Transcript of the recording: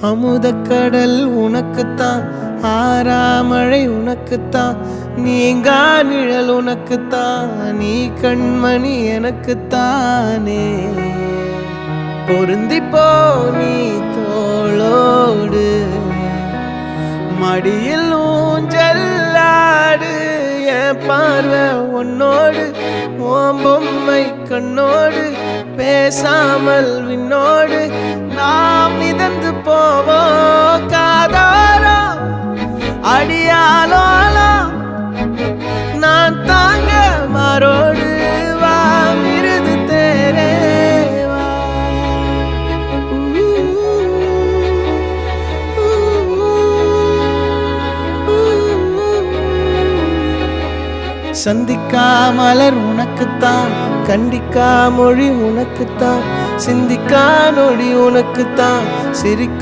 அமுதக்கடல் உனக்குத்தான், ஆறாமழை உனக்குத்தான், நீங்கா நிழல் உனக்குத்தான், நீ கண்மணி எனக்குத்தானே. பொருந்திப்போ நீ தோளோடு, மடியில் ஊஞ்சல்லாடு, என் பார்வை உன்னோடு, ஓம் பொம்மை கண்ணோடு, பேசாமல் விண்ணோடு நாம் மிதந்து போவோம் காதாரோ அடியாலோலோ, நான் தாங்க மாறோடு வா மிருது தேரே வா. சந்திக்கா மலர் உனக்குத்தான், கண்டிக்கா மொழி உனக்குத்தான், சிந்திக்கா நொடி உனக்குத்தான், சிரிக்க